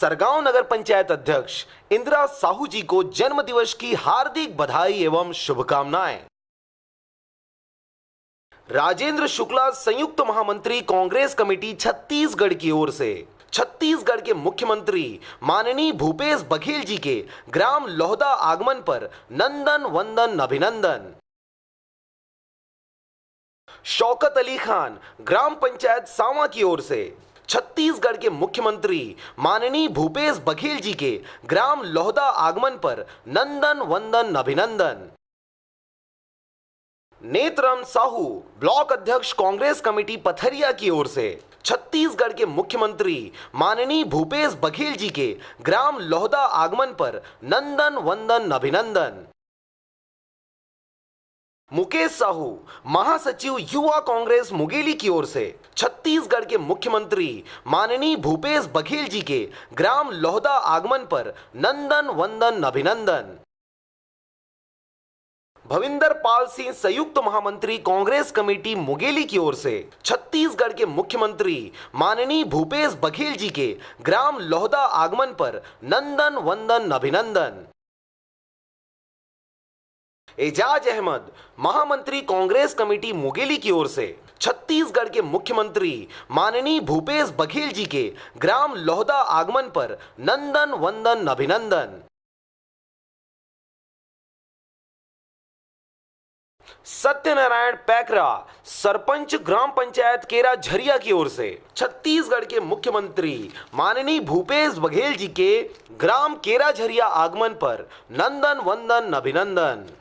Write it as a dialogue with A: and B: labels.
A: सरगांव नगर पंचायत अध्यक्ष इंदिरा साहू जी को जन्मदिवस की हार्दिक बधाई एवं शुभकामनाएं। राजेंद्र शुक्ला संयुक्त महामंत्री कांग्रेस कमेटी छत्तीसगढ़ की ओर से छत्तीसगढ़ के मुख्यमंत्री माननीय भूपेश बघेल जी के ग्राम लोहदा आगमन पर नंदन वंदन अभिनंदन। शौकत अली खान ग्राम पंचायत सांवा की ओर से छत्तीसगढ़ के मुख्यमंत्री माननीय भूपेश बघेल जी के ग्राम लोहदा आगमन पर नंदन वंदन अभिनंदन। नेत्रम साहू ब्लॉक अध्यक्ष कांग्रेस कमेटी पथरिया की ओर से छत्तीसगढ़ के मुख्यमंत्री माननीय भूपेश बघेल जी के ग्राम लोहदा आगमन पर नंदन वंदन अभिनंदन। मुकेश साहू महासचिव युवा कांग्रेस मुंगेली की ओर से छत्तीसगढ़ के मुख्यमंत्री माननीय भूपेश बघेल जी के ग्राम लोहदा आगमन पर नंदन वंदन अभिनंदन। भविंदर पाल सिंह संयुक्त महामंत्री कांग्रेस कमेटी मुंगेली की ओर से छत्तीसगढ़ के मुख्यमंत्री माननीय भूपेश बघेल जी के ग्राम लोहदा आगमन पर नंदन वंदन अभिनंदन। एजाज अहमद महामंत्री कांग्रेस कमेटी मुंगेली की ओर से छत्तीसगढ़ के मुख्यमंत्री माननीय भूपेश बघेल जी के ग्राम लोहदा आगमन पर नंदन वंदन अभिनंदन। सत्यनारायण पैकरा सरपंच ग्राम पंचायत केरा झरिया की ओर से छत्तीसगढ़ के मुख्यमंत्री माननीय भूपेश बघेल जी के ग्राम केरा झरिया आगमन पर नंदन वंदन अभिनंदन।